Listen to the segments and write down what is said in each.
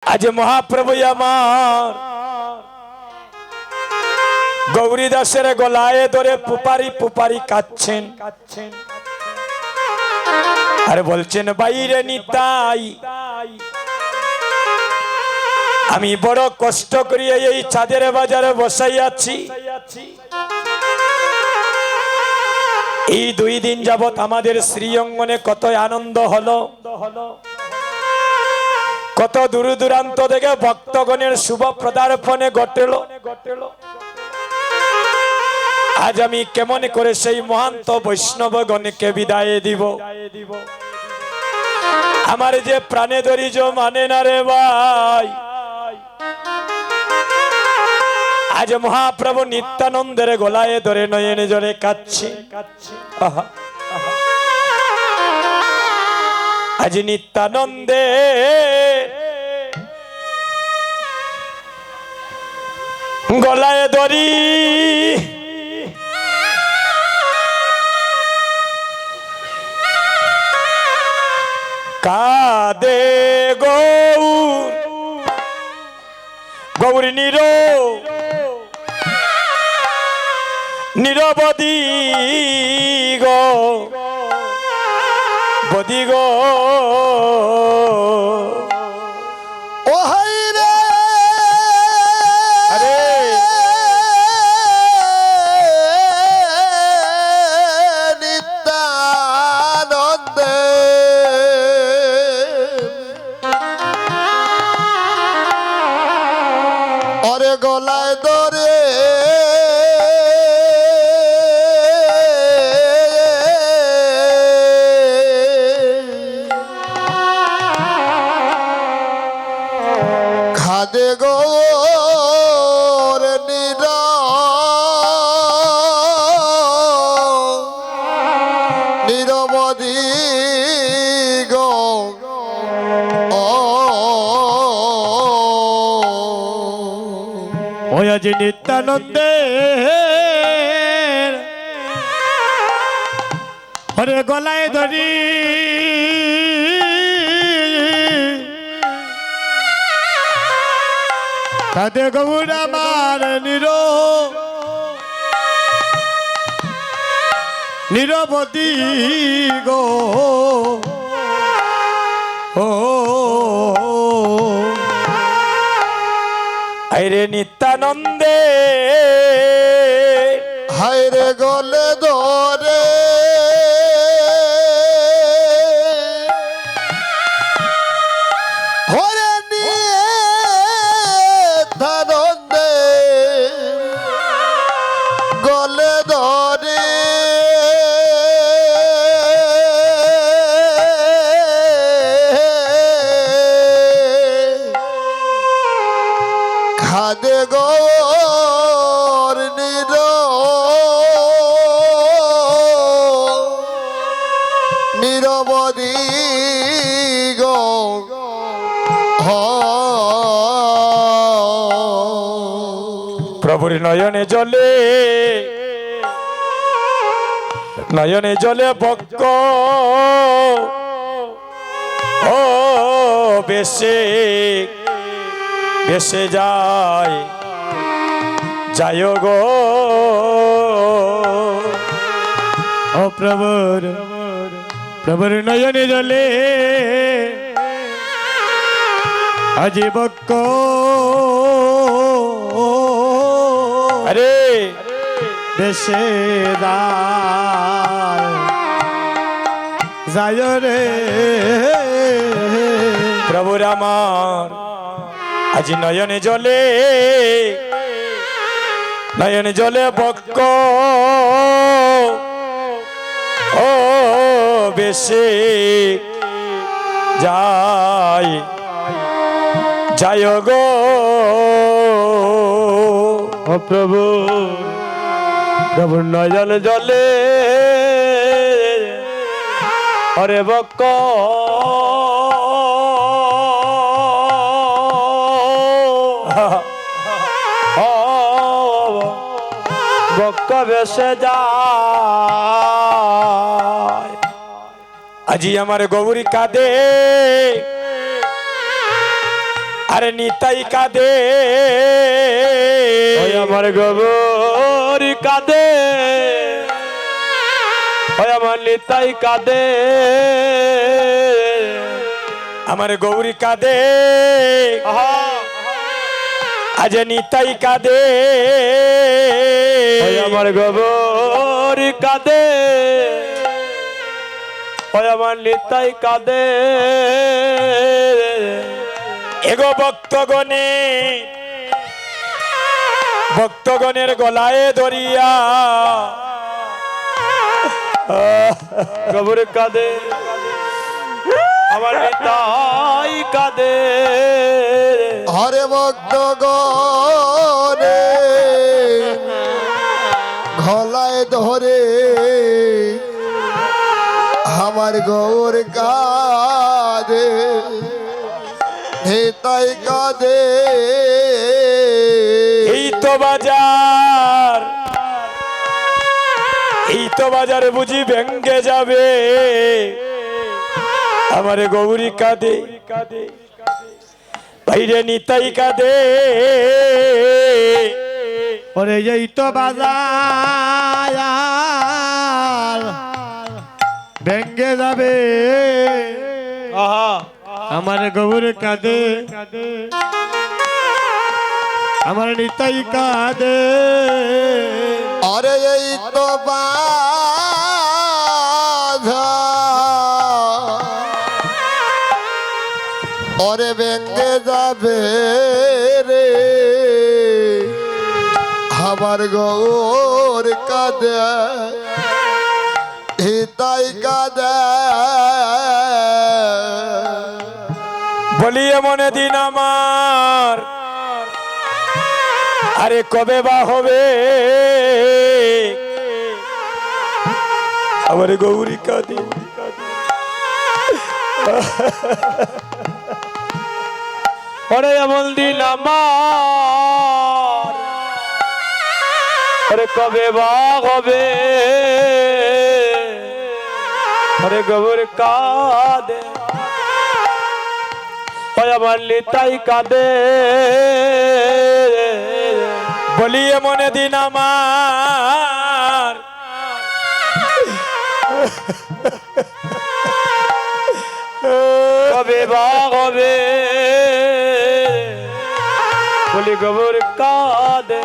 आज महाप्रभु आमार गौरी दासेर गलाए धरे पुपारी पुपारी काच्छेन और बोलছেন বাইরে নিতাই আমি বড় কষ্ট করিয়া এই চাঁদের বাজারে বসাই আছি। এই দুই দিন যাবত আমাদের শ্রীঅঙ্গনে কত আনন্দ হলো, কত দূর দূরান্ত থেকে ভক্তগণের শুভ পদার্পণে ঘটল। আজ আমি কেমন করে সেই মহান্ত বৈষ্ণবগণকে বিদায় দিব? আমার যে প্রাণে ধরিজ মানে না রে ভাই। আজ মহাপ্রভু নিত্যানন্দের গলায় ধরে নয়নে জলে কাঁদছে। আজ নিত্যানন্দে গলায় ধরি কাঁদে গৌর গৌর নিরবধি গো বদি গো ও হাই রে আরে নিত্যানন্দে ওরে গলায় ধরে খাদে গোর নিরবধি গো ওই আজ নিত্যানন্দে ওরে গলায় ধরি কাঁদে গৌর আমার নিরবধি গো ও আইরে নিত্যানন্দে হায় রে গলে ধরে হরে নিয়ে ধানন্দে গলে ধরে খাদে গৌর নিরবধি গো প্রভুর নয়নে জলে বক্ক ও বেশে বেশে যায় গো ও প্রভুর নয়নে জলে আজি বক্ক আরে বেশে যায় রে প্রভুর আমার আজি নয়নে জলে বক্ক ও বেশে যায় গো ও প্রভুর নয়ন জলে অরে বক্ক বক্ক বেশে যায়। আজি আমার গৌরী কাঁদে আরে নিতাই কাঁদে ওই আমার গৌরী কাঁদে, ওই আমার নিতাই কাঁদে, আমার গৌরী কাঁদে আহা, আজ নিতাই কাঁদে ওই আমার গৌরী কাঁদে, ওই আমার নিতাই কাঁদে। এগো ভক্তগণের গলায় দরিয়া গৌরী কাঁদে, আমার নিতাই কাঁদে। হরে ভক্ত গনে গলায় ধরে আমার গৌর কাঁদে, নিতাই কাঁদে। এই তো বাজার বুঝি ভেঙ্গে যাবে, আমার গৌরী কাঁদে বাইরে নিতাই কাঁদে। ওরে এই তো বাজার ভেঙ্গে যাবে, আহা, আমার গৌর কাঁদে, আমার নিতাই কাঁদে। আরে এই তো বাধা ওরে ভেঙ্গে যাবে রে, আমার গৌর কাঁদে, হিতাই কাঁদে। বলি এমন দিন আমার আরে কবে বা হবে, আমার গৌরী কাঁদে ওরে এমন দিন আমার, ওরে কবে বা হবে, ওরে গৌরী কাঁদে, ওই আমার নিতাই কাঁদে। বলি এমন দিন আমার কবে বা হবে, বলি গৌরী কাঁদে,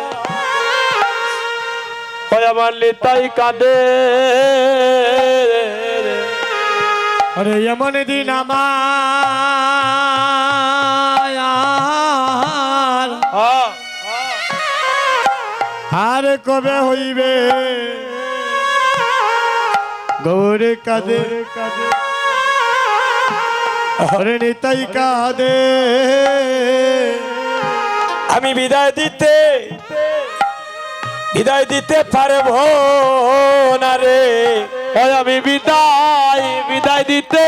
ওই আমার নিতাই কাঁদে। ওরে এমন দিন আমার আর কবে হইবে, গৌর কাঁদে, ওরে নিতাই কাঁদে। আমি বিদায় দিতে পারবো না রে, ওই আমি বিদায় দিতে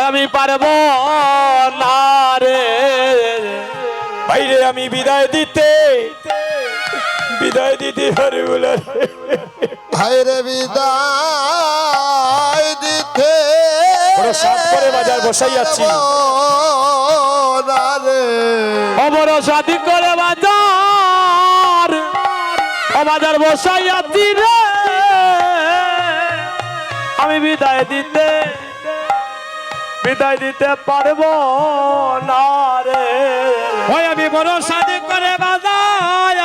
আমি পারবো না রে, বাইরে আমি বিদায় দিতে পারবো না রে। ভাইরে বিদায় দিতে বড় সাত করে বাজার বসাই যাচ্ছি, না রে, অমর সাথী করে বাজার বসাই আছি রে, আমি বিদায় দিতে পারবো না রে, ওই আমি বড় সাদি করে বাজায়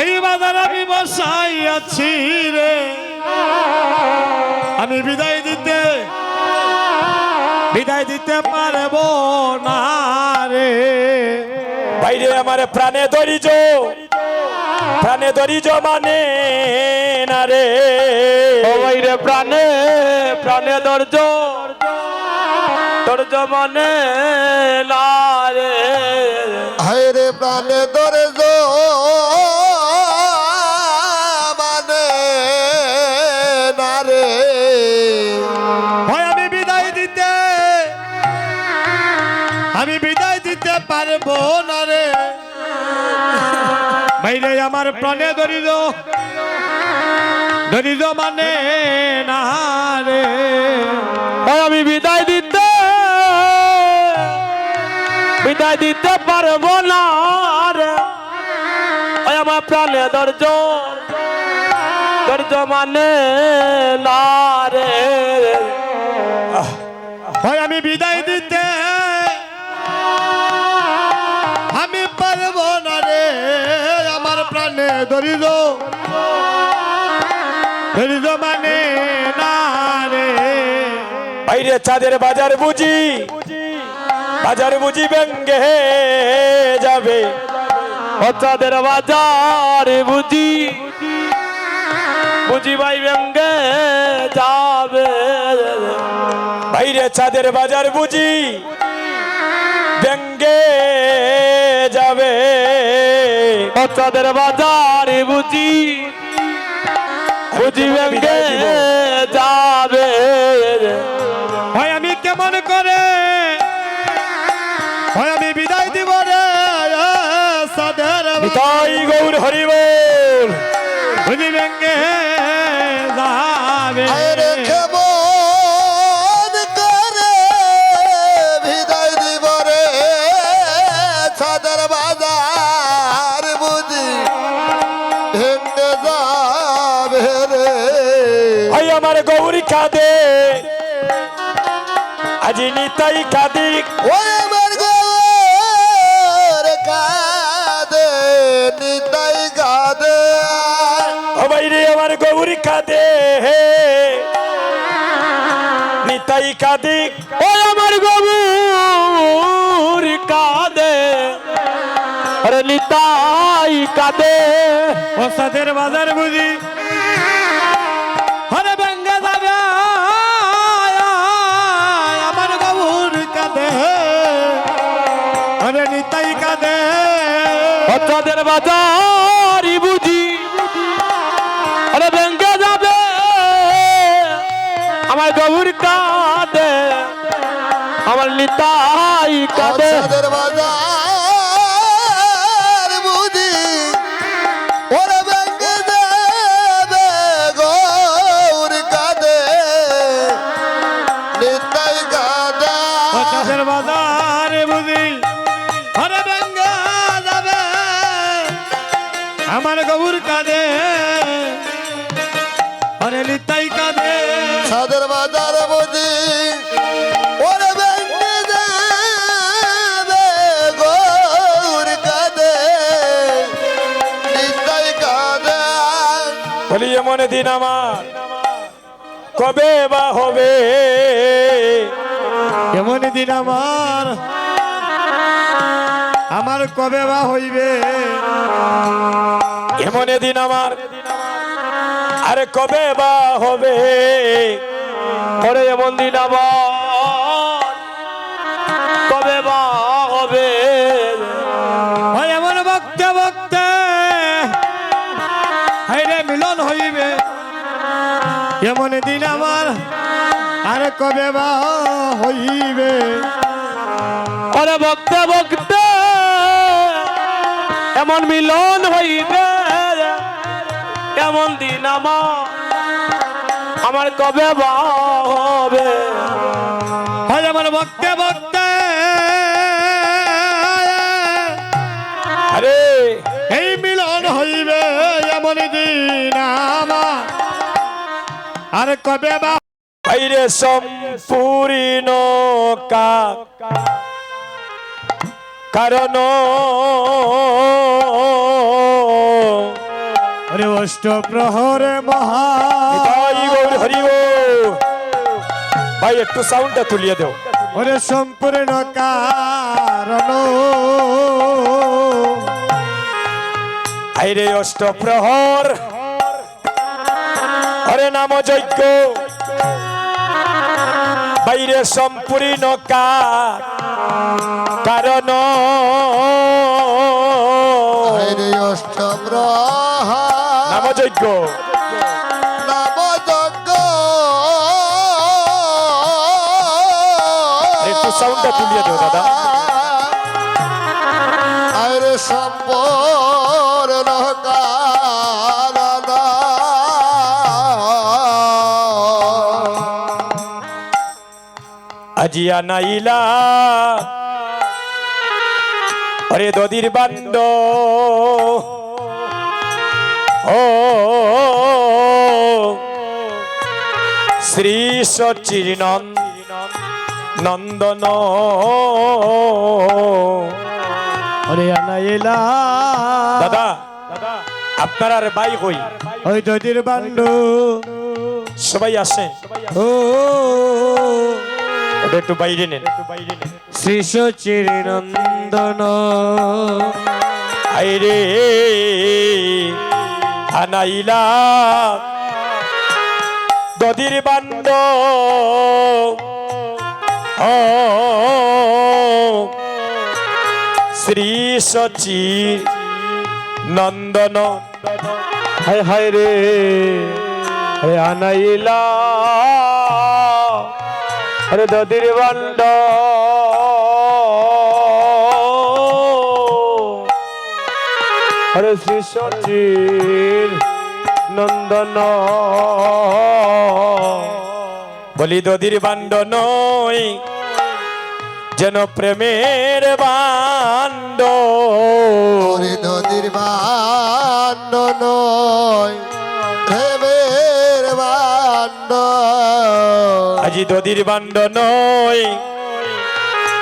এই বাজার আমি বসাই আছি রে, আমি বিদায় দিতে পারবো না রে। বাইরে আমার প্রাণে ধরিজ মানে না রে, ও বাইরে প্রাণে ধৈর্য মানে না রে, হায়রে প্রাণে দরজ মানে না রে, হয় আমি বিদায় দিতে পারবো না রে, বাইরে আমার প্রাণে ধরিল দরিদ্র মানে না রে ওই আমি বিদায় দিতে পারবো না রে ওই আমার প্রাণে ধৈর্য মানে না রে হয় আমি বিদায় দিতে আমি পারবো না রে আমার প্রাণে দরিদ্র মানে না রে বাইরে চাঁদের বাজার বুঝি ব্যঙ্গে যাবে ও চাঁদের বাজার বুঝি ভাই ব্যঙ্গে যাবে বাইরে চাঁদের বাজার বুঝি ব্যঙ্গে যাবে ও চাঁদের বাজার বুঝি ব্যঙ্গে যাবে হয় আমি কেমন করে হয় আমি বিদায় দিব রে সাদের তাই গৌর হরিবল বুঝি ভেঙ্গে যাবে আরে কেমন করে বিদায় দিব রে ছাদের বাজার বুঝি ভেঙে যাবে রে ভাই আমার গৌরী কাঁদে আজি নিতাই কাঁদিক ওই আমার গৌর কাঁদে নিতাই কাঁদে ও বাইরে আমার গৌরী কাঁদে নিতাই কাঁদিক ও আমার গবুর কাঁদে আরে নিতাই কাঁদে ও সাদের বাজার বুঝি হরে ভেঙ্গে যাবে আমার গবুর কাঁদে হরে নিতাই কাঁদে ও চাঁদের বাজার বুঝি আরে ভেঙ্গে যাবে আমার গবুর কাঁদে আমার নিতাই কাঁদে ছাদের বাজার বুঝি ওরে ভেঙে যাবে গৌর কাঁদে নিতাই কাঁদে ও চাঁদের বাজার বুঝি হরে ভেঙ্গে যাবে আমার গবুর কাঁদে হরে নিতাই কাঁদে ছাদের বাজার বুঝি ওরে ভেঙে যাবে গৌর কাঁদে নিতাই কাঁদে বলি এমন দিন আমার কবে বা হবে এমন দিন আমার কবে বা হইবে এমন দিন আমার আরে কবে বা হবে ওরে এমন দিন আবার কবে বা হবে হয় এমন বক্তে বক্তে হাইরে মিলন হইবে এমন দিন আমার আর কবে বা হইবে ওরে বকতে বকতে এমন মিলন হইবে এমন দিন আমার কবে বা হবে হয় এমন বক্তে বক্তে আরে এই মিলন হইবে এমন দিন আমার আর কবে বা বাইরে সম্পূর্ণ কারণ ওরে অষ্ট প্রহরে মহা তাই গৌর হরিবল ভাই একটু সাউন্ডটা তুলিয়ে দেও ওরে সম্পূর্ণ কারণ আইরে অষ্ট প্রহর হরে নাম যজ্ঞ বাইরে সম্পূর্ণ কারণ হরে অষ্টপ্রহা নাম যজ্ঞ নবযজ্ঞ একটু সাউন্ডটা তুলিয়ে দেও দাদা হরে সম্পূর্ণ কারণ আজিয়া নাইলা অরে দদির বান্ড ও শ্রী সচির নন্দন ওরে আনাইলা দাদা আপনার আর ভাই হই ওই দদির বান্ড সবাই আসেন ও ওটা একটু বাইরে নেন শ্রী সচির নন্দন আইরে আনাইলা দদির বান্ড ও শ্রী সচির নন্দন হায় হায় রে আরে আনাইলা আরে দদির বান্ড আরে শ্রী সচির নন্দন বলি দদির বান্ড নয় যেন প্রেমের বান্ড ওরে নদীর বান্ড নয় প্রেমের বান্ড আজি দদির বান্ড নয়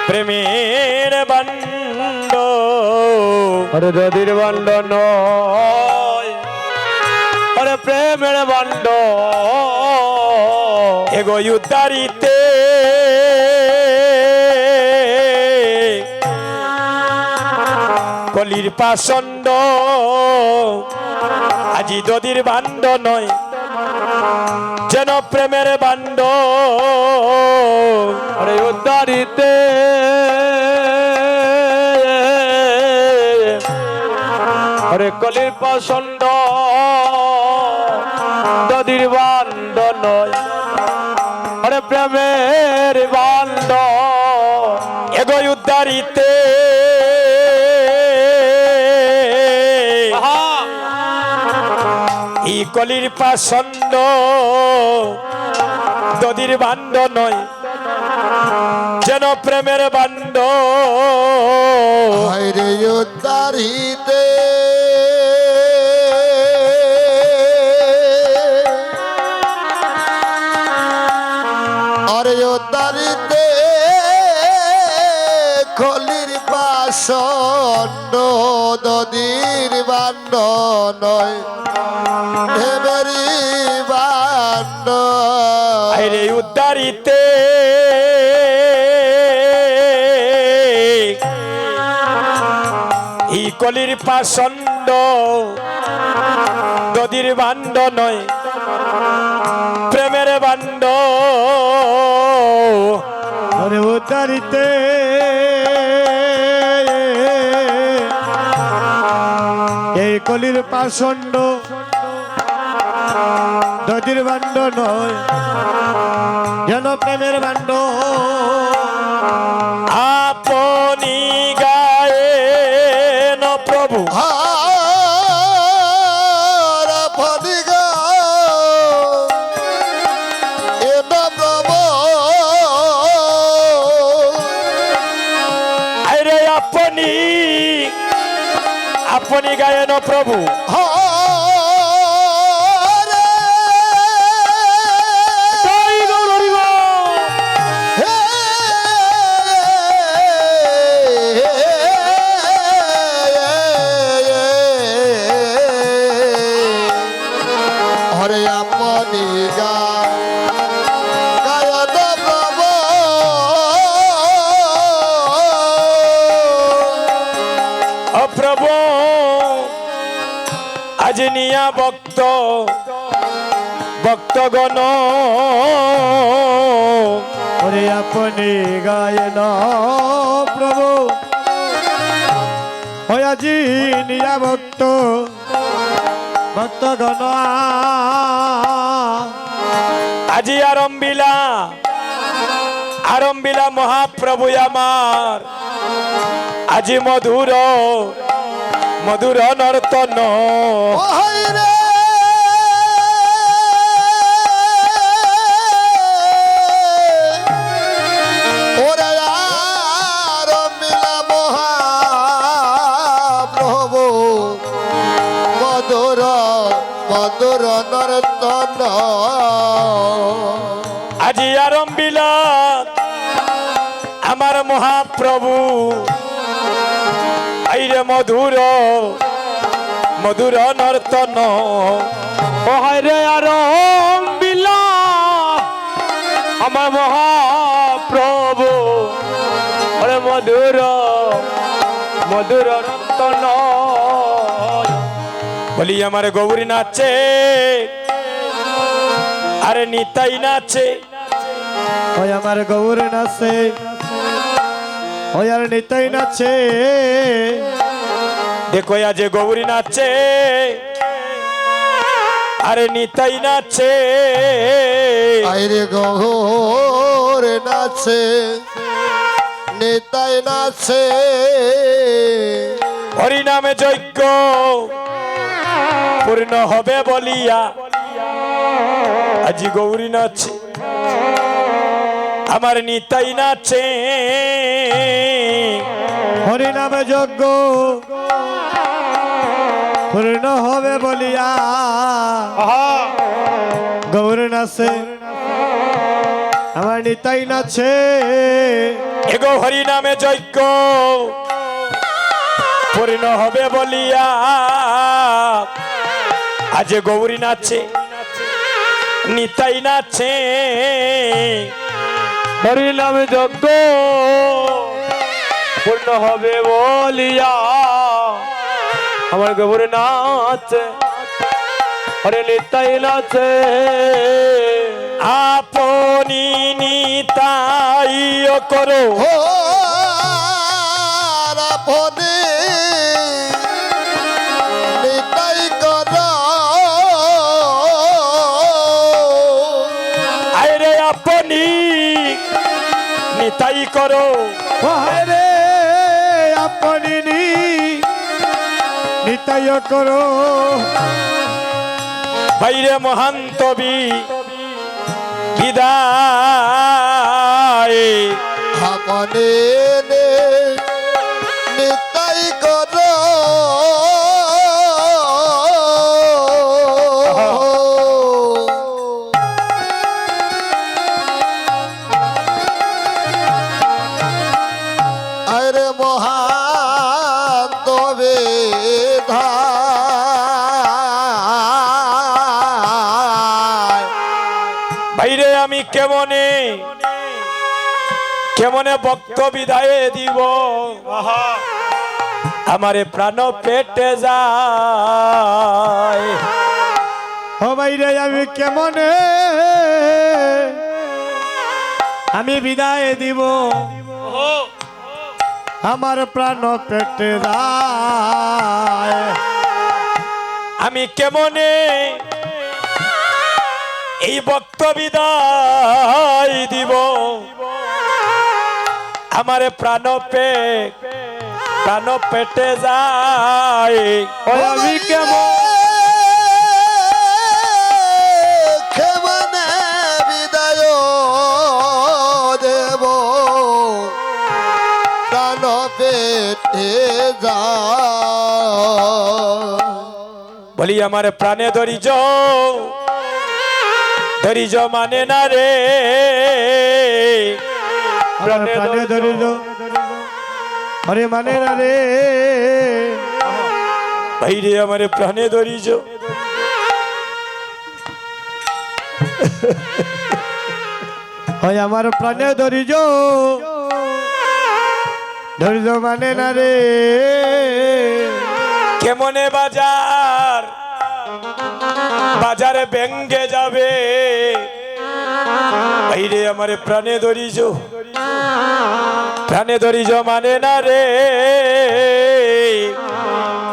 প্রেমের বান্ড আরে দদির বান্ড নয় আরে প্রেমের বান্ড এগো উদ্দারিতে কলির পাষণ্ড আজি দদির বান্ড নয় যেন প্রেমের বান্ড আরে উদ্দারিতে আরে কলির পছন্দ দদির বান্ড নয় আরে প্রেমের বান্ড এগো উদ্দারিতে ই কলির পাষণ্ড দদির বান্ড নয় যেন প্রেমের বান্ড হায়রে উদ্দারিতে আরে উদ্দারিতে কলির পাষণ্ড দদির বান্ড নয় ঢেবেরি বান্ড আরে উদ্দারিতে ই কলির পাষণ্ড দদির বান্ড নয় প্রেমের বান্ড ওরে উদ্দারিতে এই কলির পাষণ্ড দদির বান্ড নয় যেন প্রেমের বান্ড আপনি গায়েন প্রভু হারা ফদিগা এটা প্রভু আরে আপনি আপনি গায়েন প্রভু হারে জয় গৌর হরি বল। হরে আপনি গায়ন প্রভু ও প্রভু আজ নিয়া ভক্তগণ ওরে আপনি গায়েন প্রভু হয়াজি নিয়া ভক্তগণ আজি আরম্বিলা মহাপ্রভু আমার আজি মধুর নর্তন হায়রে গৌর নর্তন আজি আরম্ভিলা আমার মহাপ্রভু আইরে মধুর মধুর নর্তন ও হায় রে আর বিলা আমার মহাপ্রভু ওরে মধুর মধুর রতন বলি আমার গৌরী নাচে আরে নিতাই নাচে ওই আমার গৌর নাচে ওই আর নিতাই নাচে দেখো আজ গৌরী নাচে আরে নিতাই নাচে আইরে গৌর নাচে নিতাই নাচে হরি নামে যজ্ঞ পূর্ণ হবে বলিয়া আজি গৌরী নাচে আমার নিতাই নাচে হরি নামে যজ্ঞ পূর্ণ হবে বলিয়া গৌর নাচে আমার নিতাই নাচে এগো হরি নামে যজ্ঞ পূর্ণ হবে বলিয়া আজ গৌরী নাচে নিতাই নাচে হরি নামে যজ্ঞ পূর্ণ হবে বলিয়া আমার গৌর নাচে হরে নিতাই নাচে আপনি নিতাই করো ও আপনি নিতাই কর আরে আপনি নিতাই করো রে আপনি নিতাই করো বাইরে মহান্তবি বিদায় আপনি নিতাই কর আরে মহান তবে বাইরে আমি কেমনে কেমনে বক্ত বিদায় দিব আমারে প্রাণ পেটে যায় ও বাইরে আমি কেমনে আমি বিদায় দিব আমার প্রাণ পেটে যায় আমি কেমনে এই বক্ত বিদায় দিব আমারে প্রাণ পেটে যায় ওই আমি কেমন কেমনে বিদায় দেব প্রাণ পেটে যা বলি আমার প্রাণে ধরিজ মানে না রে প্রাণে ধরিল আরে মানে না রে ভাইরে আমার প্রাণে ধরিজ হয় আমার প্রাণে ধরিল মানে না রে কেমনে বাজারে ভেঙ্গে যাবে ভাইরে আমার প্রাণে ধরিজ মানে না রে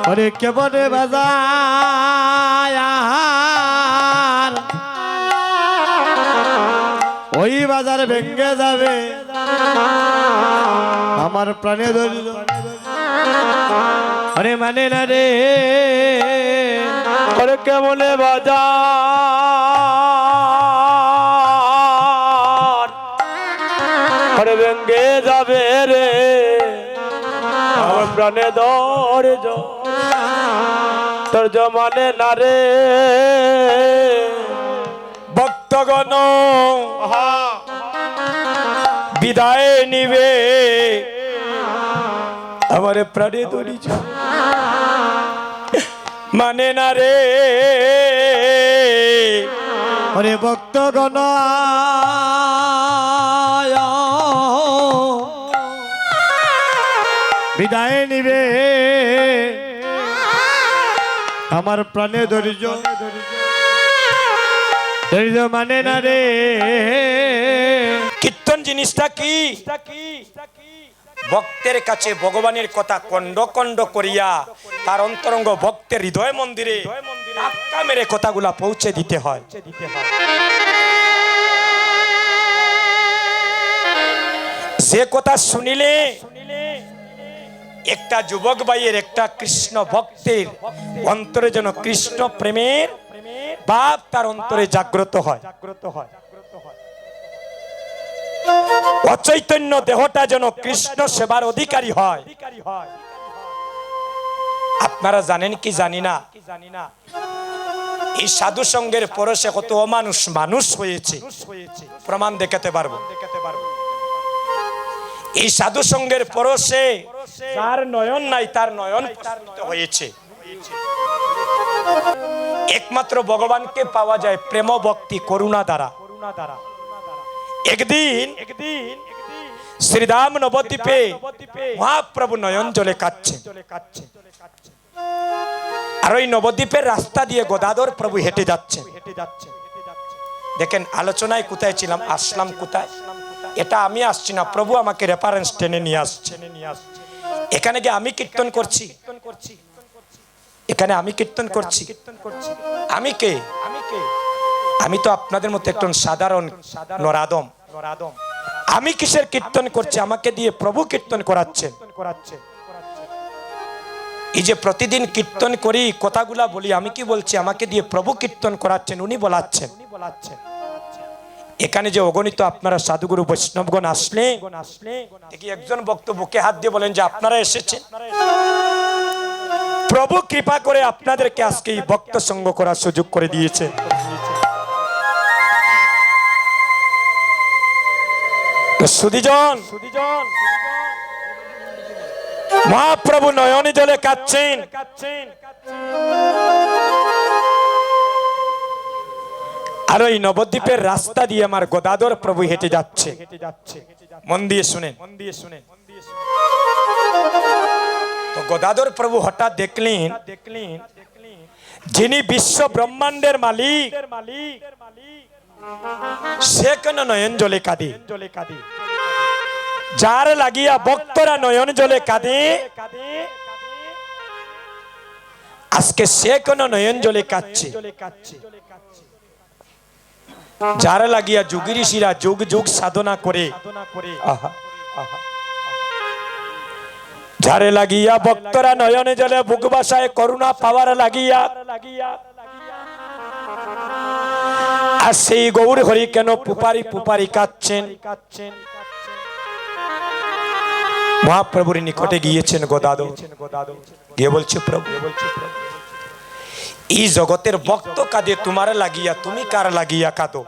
আরে কেমনে বাজার ওই বাজার ভেঙ্গে যাবে আমার প্রাণে ধরিল আরে মানে না রে ওরে কেমনে বাজার ওরে ভেঙ্গে যাবে রে আমার প্রাণে ধরে তোর জমানে না রে ভক্তগণ বিদায় নিবে আমার প্রাণে ধরিছ মানে না রে ওরে ভক্তগণ বিদায় নিবে আমার প্রাণে ধৈর্য ধৈর্য মানে না রে। কীর্তন জিনিসটা কি? ভক্তের কাছে ভগবানের কথা কণ্ড কণ্ড করিয়া তার অন্তরঙ্গ ভক্তের হৃদয় মন্দিরে ধাক্কা মেরে কথাগুলা পৌঁছে দিতে হয়। যে কথা শুনিলে একটা যুবক ভাইয়ের একটা কৃষ্ণ ভক্তের অন্তরে যেন কৃষ্ণ প্রেমের ভাব তার অন্তরে জাগ্রত হয়, অচৈতন্য দেহটা যেন কৃষ্ণ সেবার অধিকারী হয়। আপনারা জানেন কি জানি না, এই সাধু সঙ্গের পরশে কত অমানুষ মানুষ হয়েছে, প্রমাণ দেখাতে পারবো। এই সাধু সঙ্গের পরশে তার নয়ন নাই, তার নয়ন প্রস্ফুটিত হয়েছে। একমাত্র ভগবানকে পাওয়া যায় প্রেম ভক্তি করুণা দ্বারা। একদিন শ্রীরাম নবদ্বীপে মহাপ্রভু নয়ন জলে কাঁদছেন, আর ওই নবদ্বীপের রাস্তা দিয়ে গদাধর প্রভু হেঁটে যাচ্ছেন। দেখেন আলোচনায় কোথায় ছিলাম, আসলাম কোথায়? এটা আমি আসছি না, প্রভু আমাকে রেফারেন্স টেনে নিয়ে আসছে। এখানে গিয়ে আমি কীর্তন করছি, এখানে আমি কীর্তন করছি। আমি কে? আমি তো আপনাদের মতো একজন সাধারণ নরাদম। আমি কিসের কীর্তন করছি? আমাকে দিয়ে প্রভু কীর্তন করাচ্ছেন। এই যে প্রতিদিন কীর্তন করি, কথাগুলা বলি, আমি কি বলছি? আমাকে দিয়ে প্রভু কীর্তন করাচ্ছেন, উনি বলাচ্ছেন। এখানে যে অগণিত আপনারা সাধুগুরু বৈষ্ণবগণ আসলে দেখি একজন ভক্ত বুকে হাত দিয়ে বলেন যে আপনারা এসেছেন, প্রভু কৃপা করে আপনাদেরকে আজকে এই ভক্ত সঙ্গ করার সুযোগ করে দিয়েছে। সুধীজন, মহাপ্রভু নয়নে জলে কাঁদছেন। আর ওই নবদ্বীপের রাস্তা দিয়ে আমার গদাধর প্রভু হেঁটে যাচ্ছে। মন দিয়ে শুনেন। তো গদাধর প্রভু হঠাৎ দেখলেন যিনি বিশ্ব ব্রহ্মাণ্ডের মালিক, সে কেন নয়ন জলে কাঁদে? যার লাগিয়া ভক্তরা নয়ন জলে কাঁদে, আজকে সে কেন নয়ন জলে কাঁদছে? যার লাগিয়া যুগী ঋষিরা যুগ যুগ সাধনা করে, যারে লাগিয়া ভক্তরা নয়নে জলে বুক বাসায় করুণা পাওয়ার লাগিয়া, আর সেই গৌর হরি কেন পুপারি পুপারি কাঁদছেন? মহাপ্রভুর নিকটে গিয়েছেন গদাধর, গিয়ে বলছে প্রভু, এই জগতের ভক্ত কাঁদে তোমার লাগিয়া, তুমি কার লাগিয়া কাঁদো?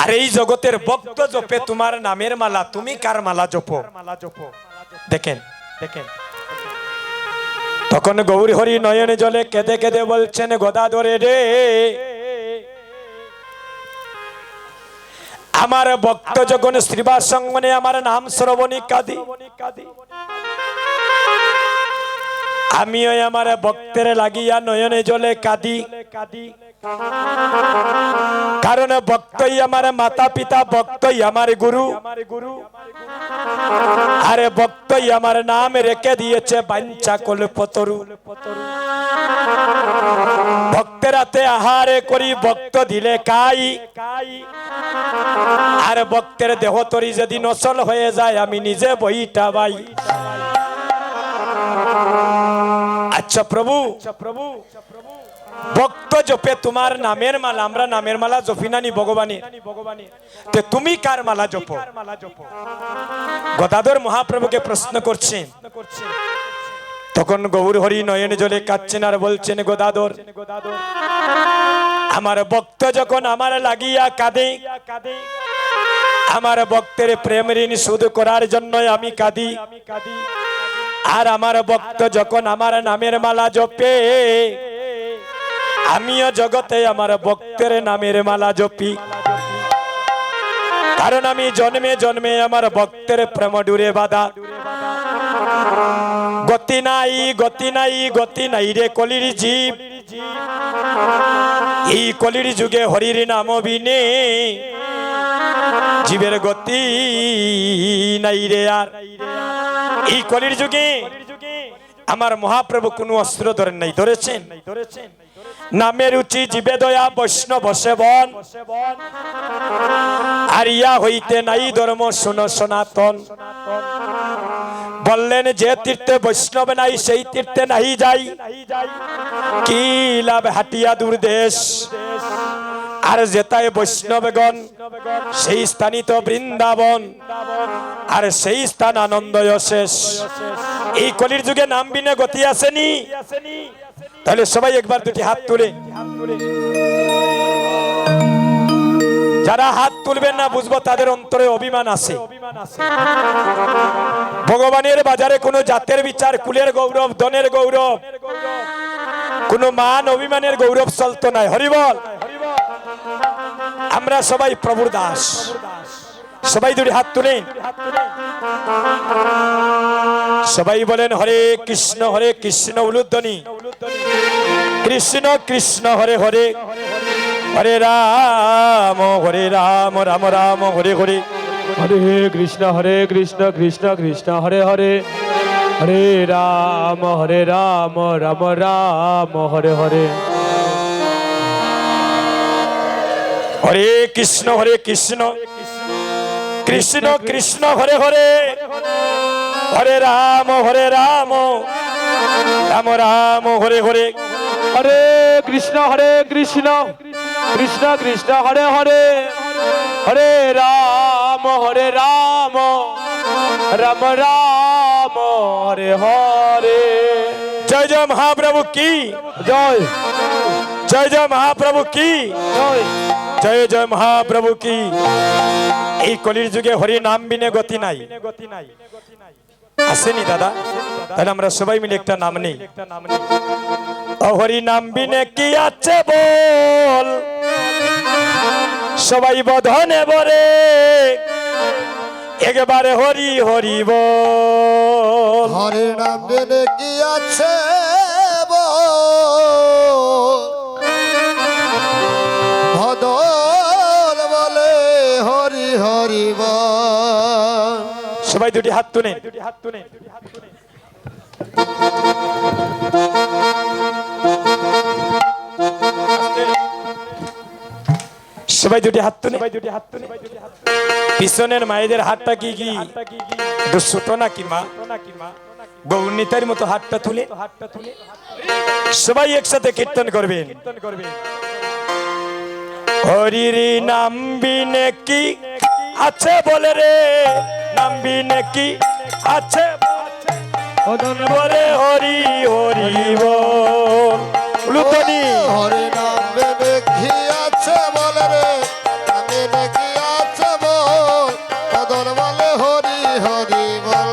আর এই জগতের ভক্ত জপে তোমার নামের মালা, তুমি কার মালা জপো? দেখেন তখন গৌর হরি নয়নে জলে কেঁদে কেঁদে বলছেন, গদাধরে রে, আমার ভক্ত যখন শ্রীবাস সঙ্গনে আমার নাম শ্রবণী কাঁদি, আমিও আমার ভক্তের লাগিয়া নয়নে জলে কাঁদি। কারণ ভক্তই আমার মাতা পিতা, ভক্তই আমার গুরু, আরে ভক্তই আমার নাম রেখে দিয়েছে বাঞ্ছা কল্পতরু। ভক্তের হাতে আহারে করি, ভক্ত দিলে খাই, আর ভক্তের দেহ তরি যদি নচল হয়ে যায়, আমি নিজে বইটা বাই। আচ্ছা প্রভু, ভক্ত জপে তোমার নামের মালা, আমরা নামের মালা জপি নানি ভগবানের, তো তুমি কার মালা জপো? গদাধর মহাপ্রভুকে প্রশ্ন করছেন। তখন গৌর হরি নয়ন জলে কাঁদছেন আর বলছেন গোদাধর, আমার ভক্ত যখন আমার লাগিয়া কাঁদে, আমার ভক্তের প্রেম ঋণ শোধ করার জন্য আমি কাঁদি, আর আমার ভক্ত যখন আমার নামের মালা জপে, আমিও জগতে আমার ভক্তের নামের মালা জপি। কারণ আমি জন্মে জন্মে আমার ভক্তের প্রেম ডুরে বাঁধা। গতি নাই, গতি নাই, গতি নাই রে কলির জীব, এই কলির যুগে হরির নাম বিনে জীবের গতি নাই রে। আর এই কলির যুগে আমার মহাপ্রভু কোনো অস্ত্র ধরেন নাই, ধরেছেন নামের উচি জীবে দয়া বৈষ্ণব সেবন, আর ইয়া হইতে নাই ধর্ম শুনো সনাতন। বললেন যে তীর্থে বৈষ্ণব নাই সেই তীর্থে নাহি যাই, কি লাভ হাটিয়া দূর দেশ। আর যেতায় বৈষ্ণবগণ সেই স্থানই তো বৃন্দাবন, আর সেই স্থান আনন্দ শেষ। এই কলির যুগে নাম বিনে গতি আসেনি। তাহলে সবাই একবার দুটি হাত তুলে, যারা হাত তুলবেন না বুঝবো তাদের অন্তরে অভিমান আছে। ভগবানের বাজারে কোনো জাতের বিচার, কুলের গৌরব, ধনের গৌরব, কোনো মান অভিমানের গৌরব চলতো নাই। হরিবল। আমরা সবাই প্রভুর দাস। সবাই দুটি হাত তুলেন, সবাই বলেন হরে কৃষ্ণ উলুধ্বনি, কৃষ্ণ কৃষ্ণ হরে হরে, হরে রাম রাম রাম হরে হরে, হরে কৃষ্ণ কৃষ্ণ কৃষ্ণ হরে হরে, হরে রাম রাম রাম হরে হরে। হরে কৃষ্ণ কৃষ্ণ কৃষ্ণ হরে হরে, হরে রাম রাম রাম হরে হরে। হরে কৃষ্ণ কৃষ্ণ কৃষ্ণ হরে হরে, হরে রাম রাম রাম হরে হরে। জয় জয় মহাপ্রভু কি জয়, জয় জয় মহাপ্রভু কি জয়। জয় জয় মহাপ্রভু কি। এই কলির যুগে হরি নাম বিনে গতি নাই, আসেনি দাদা? তাহলে আমরা সবাই মিলে একটা নাম নেই। ও হরি নাম বিনে কি আছে বল, সবাই বধনে বরে, একবারে হরি হরি বল। হরে নাম বিনে কি আছে ভদল বলে হরি হরি বল। সবাই দুটি হাত তুলে, সবাই দুটি হাত তুলে। পিছনের মায়েদের হাতটা কি কি একটু ছোট নাকি মা? গৌরনীতার মতো হাতটা তুলে সবাই একসাথে কীর্তন করবেন। হরির নাম বিনে কি আছে বলে রে, নাম বিনে কি আছে বলে হরি হরি বল। লুতনি হরে নাম বিনে কি আছে বলে রে, নাম বিনে কি আছে বল, ভদল বলে হরি হরি বল।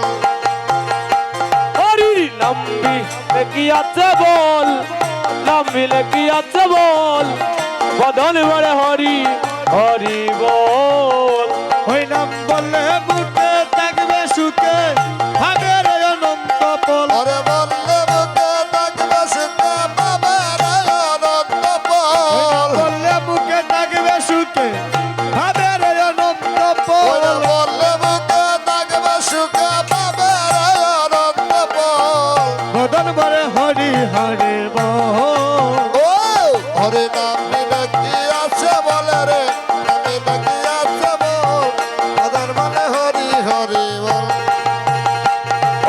হরি নাম বিনে কি আছে বল, নাম বিনে কি আছে বল, বদন বলে হরি হরি বল। ওই নাম বললে বুকে থাকবে সুখে, হবে রে অনন্ত ফল। হরে বললে বুকে থাকবে সুখে, পাবে রে অনন্ত ফল। বললে বুকে থাকবে সুখে, হবে রে অনন্ত ফল। হরে বললে বুকে থাকবে সুখে, পাবে রে অনন্ত ফল। বদন বলে হরি হরি বল। ও হরে নাম বিনে কি আছে বলে রে, নাম বিনে কি আছে বল, ভদল বলে হরি হরি বল।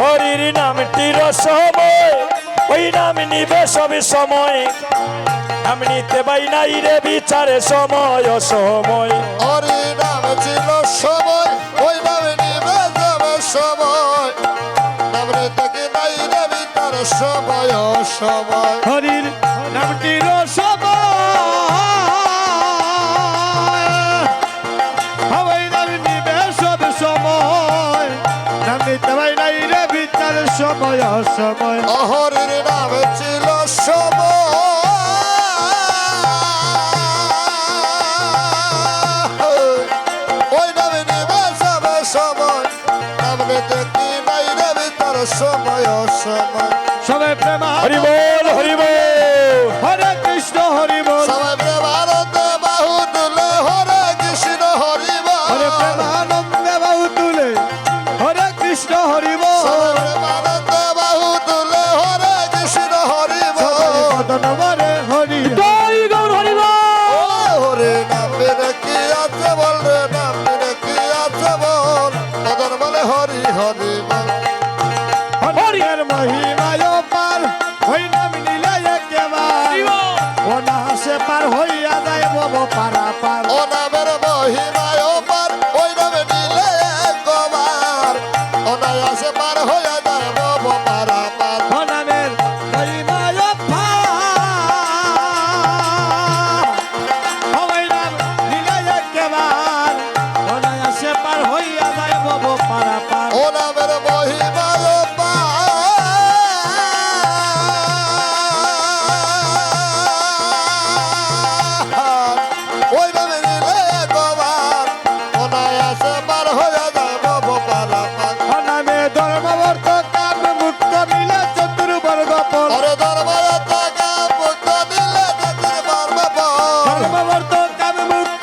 হরির নামটির সময়, ওই নাম নিবে সবে সময়, নাম নিতে পাই নাই রে বিচারে সময় অসময়। হরি নাম ছিল সময়, ওই নামে নিবে যাবে সময়, নাম রে থেকে নাই রে বিচার সময় সময় হরির নামটির সময় হবাই নাম নিবে সব সময় নাম নিতে ভাই নাই রে বিচার সময় সময় হরির নাম ছিল সময় ওই নামে নিবে সব সময় নাম নিতে কি নাই রে ভিতর সময় সময় সবাই প্রেমা হরি বল হরি বল হরে কৃষ্ণ হরি বল সবাই প্রেমানন্দে বাহু তুলে হরে কৃষ্ণ হরি হরে বল প্রেমানন্দে বাহু তুলে হরে কৃষ্ণ হরি বল সবাই প্রেমানন্দে বাহু তুলে হরে কৃষ্ণ হরি সবাই বল বদনবরে হরি জয় গৌর হরি বল হরে নামের কি আছে বল রে নামের কি আছে বল মদন বলে হরি হরি বল হরির মহিমায় পার হই নাম নিলে একেবার ও না হাসে পার হইয়া যায় বব পারা পার ও নামের মহিমায় পার ওই নামে নিলে একবার অনায়াসে পার হয়ে যায় বব পারা পার ও নামের মহিমায় পার হই নাম নিলে একেবার ও না হাসে পার হইয়া যায় বব পারা পার ও নামের মহিমায় পার ওই নামে নিলে একবার অনায়াসে পার হয়ে যায় বব পারা পার ও নামে ধর্মবর্ত কাম মুক্ত মিলে চতুর্বর্গ পর ওরে দরবারে টাকা মুক্ত দিলে যেতে পারবে বল ধর্মবর্ত কাম মুক্ত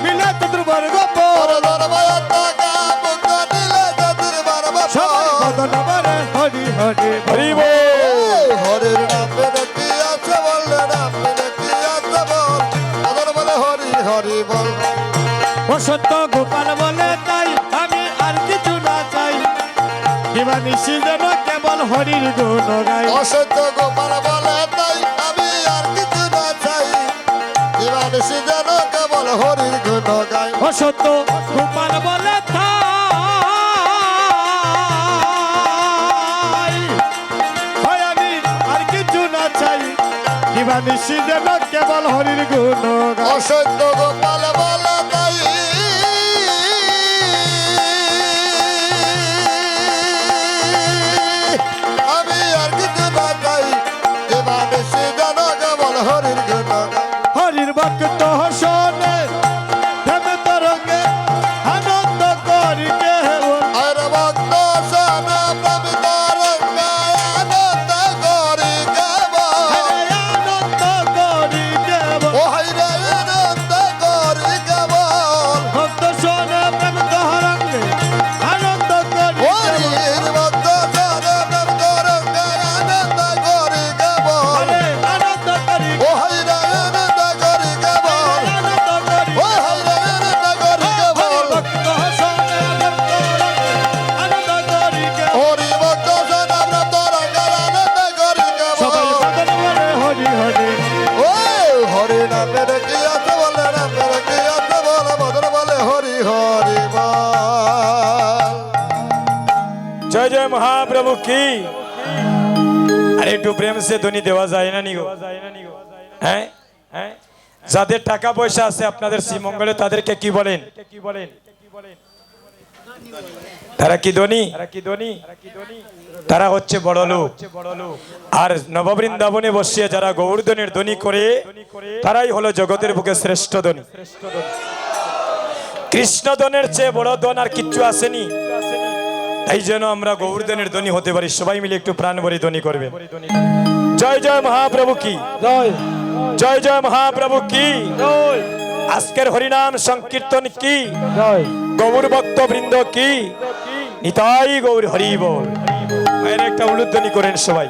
মিলে চতুর্বর্গ পর ওরে দরবারে টাকা মুক্ত দিলে যেতে পারবে সবাই বল বদনবরে হরি হরি হরি বল হরির নামে কি আছে বললে নামে কি আছে বল মদন বলে হরি হরি বল ও সত্য গোপাল বলে তাই আমি আর কিছু না চাই কিবা নিশি যেন কেবল হরির গুণ গাই অসত্য গোপাল বলে তাই আমি আর কিছু না চাই জীবন যেন কেবল হরির গুণ গাই ও সত্য গোপাল বলে তাই হয় আমি আর কিছু না চাই কিবা নিশি যেন কেবল হরির গুণ গাই অসত্য গোপাল বলে তাই আমি আর কিছু না চাই জীবন যেন কেবল হরির গুণ গাই হরির ভক্ত শোনে থেমে তরঙ্গে আনন্দ করি কেবল আর ভক্ত সানা প্রভৃতার আনন্দ করি কেবল আনন্দ করি কেবল ও হাইরে আনন্দ করি কেবল ভক্ত শোনে প্রেম তরঙ্গে আনন্দ করি কেবল হরির ভক্ত সানা প্রভৃতার আনন্দ করি কেবল হরে আনন্দ করি ও হাইরে আনন্দ করি কেবল আনন্দ করি ও হাইরে আনন্দ করি কেবল ভক্ত শোনে প্রেম তরঙ্গে আনন্দ করি কেবল হরি ভক্ত সানা প্রভৃতার আনন্দ করি সবাই কেবল বদন বলে হরি হরি ও হরি নামের কি আছে বলে নামের কি আছে বলে মদন বলে হরি হরি বল জয় জয় মহাপ্রভু কি আরে একটু প্রেম সে ধ্বনি দেওয়া যায় না নিগো হ্যাঁ হ্যাঁ যাদের টাকা পয়সা আছে আপনাদের শ্রীমঙ্গলে তাদেরকে কি বলেন তারা কি ধ্বনি তারা হচ্ছে বড় লোক আর নববৃন্দাবনে বসিয়ে যারা গৌরধনের ধ্বনি করে তারাই হলো জগতের বুকে শ্রেষ্ঠ ধ্বনি কৃষ্ণধনের চেয়ে বড় ধন আর কিচ্ছু আসেনি তাই যেন আমরা গৌরধনের ধ্বনি হতে পারি সবাই মিলে একটু প্রাণ ভরে ধ্বনি করবে জয় জয় মহাপ্রভু কি জয় জয় জয় মহাপ্রভু কি জয় আজকের হরিনাম সংকীর্তন কি জয় গৌর ভক্ত বৃন্দ কি নিতাই গৌর হরি বল মায়ের একটা উলুধ্বনি করেন সবাই